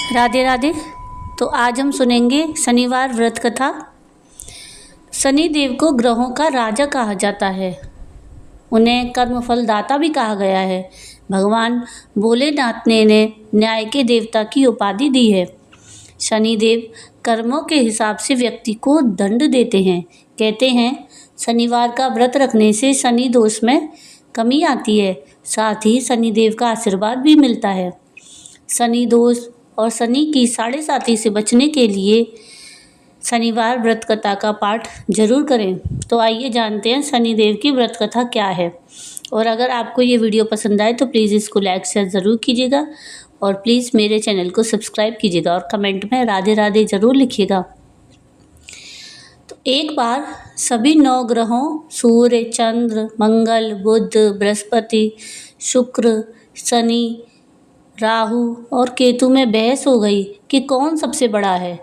राधे राधे। तो आज हम सुनेंगे शनिवार व्रत कथा। शनिदेव को ग्रहों का राजा कहा जाता है। उन्हें कर्मफल दाता भी कहा गया है। भगवान भोलेनाथ ने इन्हें न्याय के देवता की उपाधि दी है। शनिदेव कर्मों के हिसाब से व्यक्ति को दंड देते हैं। कहते हैं शनिवार का व्रत रखने से शनि दोष में कमी आती है, साथ ही शनिदेव का आशीर्वाद भी मिलता है। शनि दोष और शनि की साढ़े साती से बचने के लिए शनिवार व्रत कथा का पाठ जरूर करें। तो आइए जानते हैं शनिदेव की व्रत कथा क्या है। और अगर आपको ये वीडियो पसंद आए तो प्लीज़ इसको लाइक शेयर ज़रूर कीजिएगा और प्लीज़ मेरे चैनल को सब्सक्राइब कीजिएगा और कमेंट में राधे राधे ज़रूर लिखिएगा। तो एक बार सभी 9 ग्रहों सूर्य, चंद्र, मंगल, बुध, बृहस्पति, शुक्र, शनि, राहु और केतु में बहस हो गई कि कौन सबसे बड़ा है।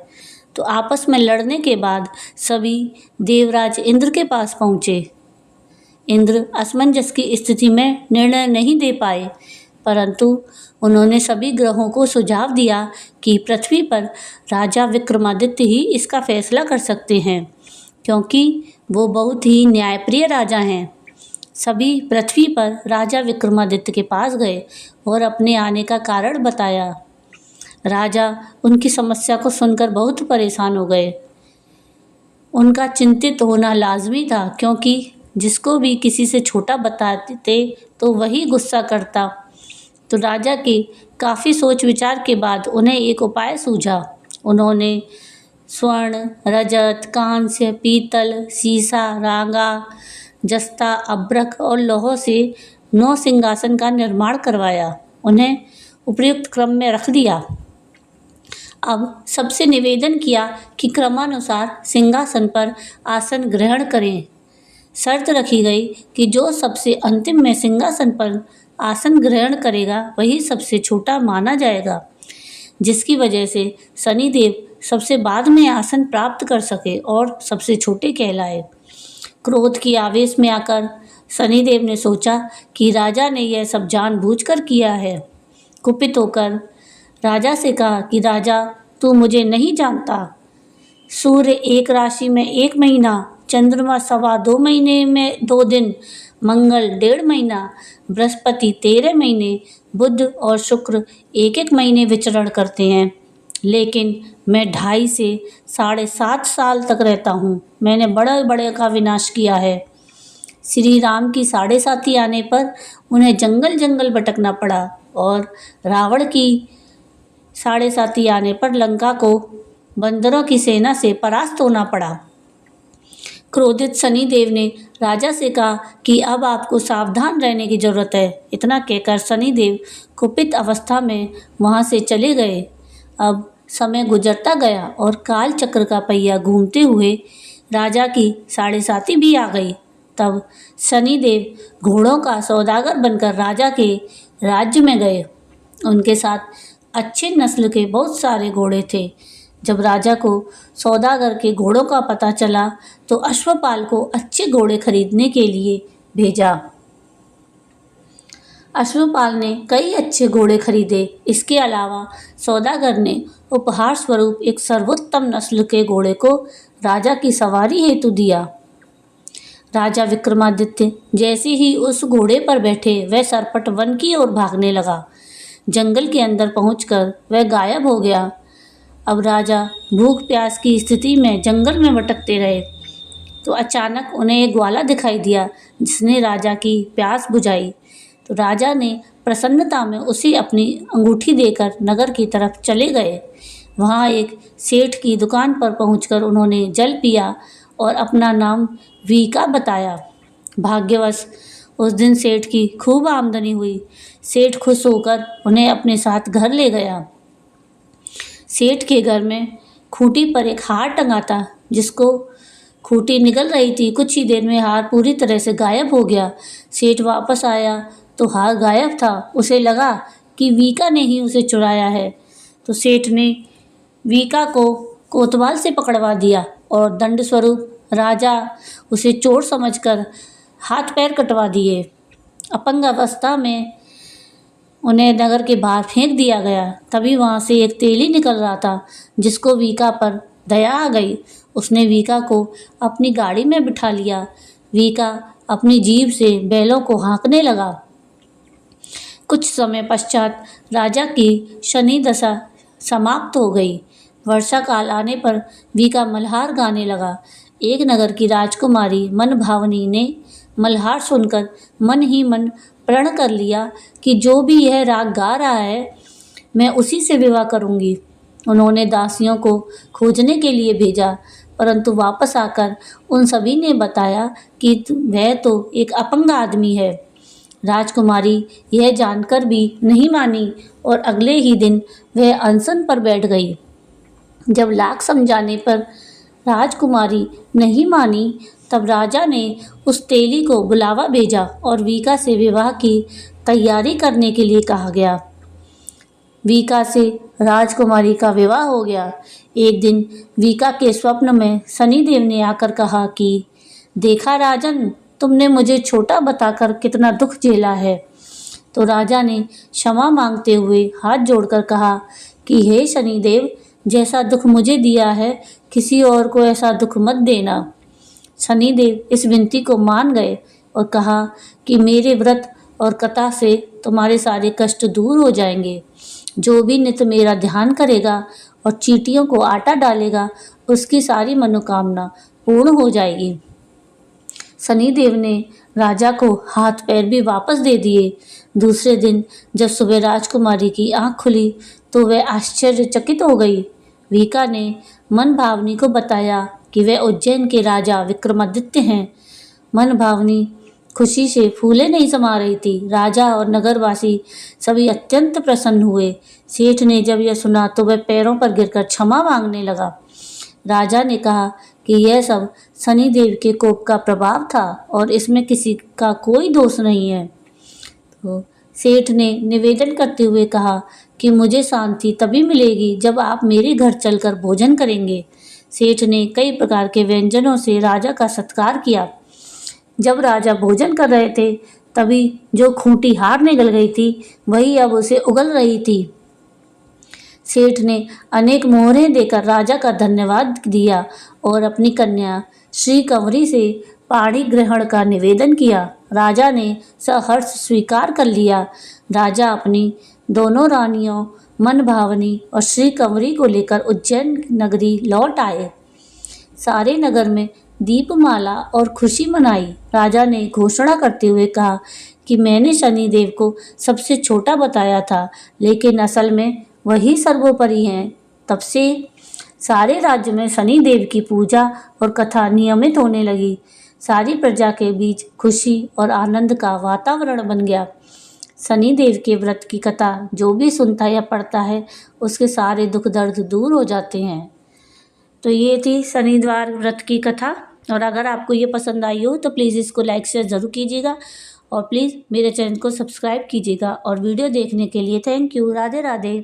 तो आपस में लड़ने के बाद सभी देवराज इंद्र के पास पहुँचे। इंद्र असमंजस की स्थिति में निर्णय नहीं दे पाए, परंतु उन्होंने सभी ग्रहों को सुझाव दिया कि पृथ्वी पर राजा विक्रमादित्य ही इसका फैसला कर सकते हैं, क्योंकि वो बहुत ही न्यायप्रिय राजा हैं। सभी पृथ्वी पर राजा विक्रमादित्य के पास गए और अपने आने का कारण बताया। राजा उनकी समस्या को सुनकर बहुत परेशान हो गए। उनका चिंतित होना लाजमी था, क्योंकि जिसको भी किसी से छोटा बताते तो वही गुस्सा करता। तो राजा के काफ़ी सोच विचार के बाद उन्हें एक उपाय सूझा। उन्होंने स्वर्ण, रजत, कांस्य, पीतल, सीसा, रांगा, जस्ता, अभ्रक और लौह से 9 सिंहासन का निर्माण करवाया। उन्हें उपयुक्त क्रम में रख दिया। अब सबसे निवेदन किया कि क्रमानुसार सिंहासन पर आसन ग्रहण करें। शर्त रखी गई कि जो सबसे अंतिम में सिंहासन पर आसन ग्रहण करेगा वही सबसे छोटा माना जाएगा, जिसकी वजह से शनिदेव सबसे बाद में आसन प्राप्त कर सके और सबसे छोटे कहलाए। क्रोध की आवेश में आकर शनिदेव ने सोचा कि राजा ने यह सब जानबूझकर किया है। कुपित होकर राजा से कहा कि राजा, तू मुझे नहीं जानता। सूर्य एक राशि में 1 महीना, चंद्रमा 2.25 महीने में 2 दिन, मंगल 1.5 महीना, बृहस्पति 13 महीने, बुध और शुक्र 1-1 महीने विचरण करते हैं। लेकिन मैं 2.5 से 7.5 साल तक रहता हूँ। मैंने बड़े बड़े का विनाश किया है। श्री राम की साढ़े साती आने पर उन्हें जंगल जंगल भटकना पड़ा और रावण की साढ़े साती आने पर लंका को बंदरों की सेना से परास्त होना पड़ा। क्रोधित शनिदेव ने राजा से कहा कि अब आपको सावधान रहने की जरूरत है। इतना कहकर शनिदेव कुपित अवस्था में वहाँ से चले गए। अब समय गुजरता गया और काल चक्र का पहिया घूमते हुए राजा की साढ़े साती भी आ गई। तब शनिदेव घोड़ों का सौदागर बनकर राजा के राज्य में गए। उनके साथ अच्छे नस्ल के बहुत सारे घोड़े थे। जब राजा को सौदागर के घोड़ों का पता चला तो अश्वपाल को अच्छे घोड़े खरीदने के लिए भेजा। अश्वपाल ने कई अच्छे घोड़े खरीदे। इसके अलावा सौदागर ने उपहार स्वरूप एक सर्वोत्तम नस्ल के घोड़े को राजा की सवारी हेतु दिया। राजा विक्रमादित्य जैसे ही उस घोड़े पर बैठे वह सरपट वन की ओर भागने लगा। जंगल के अंदर पहुंचकर वह गायब हो गया। अब राजा भूख प्यास की स्थिति में जंगल में भटकते रहे। तो अचानक उन्हें एक ग्वाला दिखाई दिया, जिसने राजा की प्यास बुझाई। तो राजा ने प्रसन्नता में उसे अपनी अंगूठी देकर नगर की तरफ चले गए। वहाँ एक सेठ की दुकान पर पहुंचकर उन्होंने जल पिया और अपना नाम वीका बताया। भाग्यवश उस दिन सेठ की खूब आमदनी हुई। सेठ खुश होकर उन्हें अपने साथ घर ले गया। सेठ के घर में खूंटी पर एक हार टंगा था, जिसको खूंटी निगल रही थी। कुछ ही देर में हार पूरी तरह से गायब हो गया। सेठ वापस आया तो हार गायब था। उसे लगा कि वीका ने ही उसे चुराया है। तो सेठ ने वीका को कोतवाल से पकड़वा दिया और दंड स्वरूप राजा उसे चोर समझकर हाथ पैर कटवा दिए। अपंग अवस्था में उन्हें नगर के बाहर फेंक दिया गया। तभी वहाँ से एक तेली निकल रहा था, जिसको वीका पर दया आ गई। उसने वीका को अपनी गाड़ी में बिठा लिया। वीका अपनी जीभ से बैलों को हाँकने लगा। कुछ समय पश्चात राजा की शनि दशा समाप्त हो गई। वर्षा काल आने पर वीका मल्हार गाने लगा। एक नगर की राजकुमारी मनभावनी ने मल्हार सुनकर मन ही मन प्रण कर लिया कि जो भी यह राग गा रहा है, मैं उसी से विवाह करूंगी। उन्होंने दासियों को खोजने के लिए भेजा, परंतु वापस आकर उन सभी ने बताया कि वह तो एक अपंग आदमी है। राजकुमारी यह जानकर भी नहीं मानी और अगले ही दिन वह अनशन पर बैठ गई। जब लाख समझाने पर राजकुमारी नहीं मानी, तब राजा ने उस तेली को बुलावा भेजा और वीका से विवाह की तैयारी करने के लिए कहा गया। वीका से राजकुमारी का विवाह हो गया। एक दिन वीका के स्वप्न में शनिदेव ने आकर कहा कि देखा राजन, तुमने मुझे छोटा बताकर कितना दुख झेला है। तो राजा ने क्षमा मांगते हुए हाथ जोड़कर कहा कि हे शनिदेव, जैसा दुख मुझे दिया है, किसी और को ऐसा दुख मत देना। शनिदेव इस विनती को मान गए और कहा कि मेरे व्रत और कथा से तुम्हारे सारे कष्ट दूर हो जाएंगे। जो भी नित्य मेरा ध्यान करेगा और चींटियों को आटा डालेगा, उसकी सारी मनोकामना पूर्ण हो जाएगी। शनिदेव ने राजा को हाथ पैर भी वापस दे दिए। दूसरे दिन जब सुबह राजकुमारी की आंख खुली तो वह आश्चर्यचकित हो गई। वीका ने मनभावनी को बताया कि वह उज्जैन के राजा विक्रमादित्य हैं। मनभावनी खुशी से फूले नहीं समा रही थी। राजा और नगरवासी सभी अत्यंत प्रसन्न हुए। सेठ ने जब यह सुना तो वह पैरों पर गिरकर क्षमा मांगने लगा। राजा ने कहा कि यह सब शनिदेव के कोप का प्रभाव था और इसमें किसी का कोई दोष नहीं है। तो सेठ ने निवेदन करते हुए कहा कि मुझे शांति तभी मिलेगी जब आप मेरे घर चलकर भोजन करेंगे। सेठ ने कई प्रकार के व्यंजनों से राजा का सत्कार किया। जब राजा भोजन कर रहे थे, तभी जो खूंटी हार निकल गई थी, वही अब उसे उगल रही थी। सेठ ने अनेक मोहरें देकर राजा का धन्यवाद दिया और अपनी कन्या श्री कंवरी से पाणी ग्रहण का निवेदन किया। राजा ने सहर्ष स्वीकार कर लिया। राजा अपनी दोनों रानियों मनभावनी और श्री कंवरी को लेकर उज्जैन नगरी लौट आए। सारे नगर में दीपमाला और खुशी मनाई। राजा ने घोषणा करते हुए कहा कि मैंने शनिदेव को सबसे छोटा बताया था, लेकिन असल में वही सर्वोपरि हैं। तब से सारे राज्य में शनिदेव की पूजा और कथा नियमित होने लगी। सारी प्रजा के बीच खुशी और आनंद का वातावरण बन गया। शनिदेव के व्रत की कथा जो भी सुनता या पढ़ता है, उसके सारे दुख दर्द दूर हो जाते हैं। तो ये थी शनिवार व्रत की कथा। और अगर आपको ये पसंद आई हो तो प्लीज़ इसको लाइक शेयर ज़रूर कीजिएगा और प्लीज़ मेरे चैनल को सब्सक्राइब कीजिएगा। और वीडियो देखने के लिए थैंक यू। राधे राधे।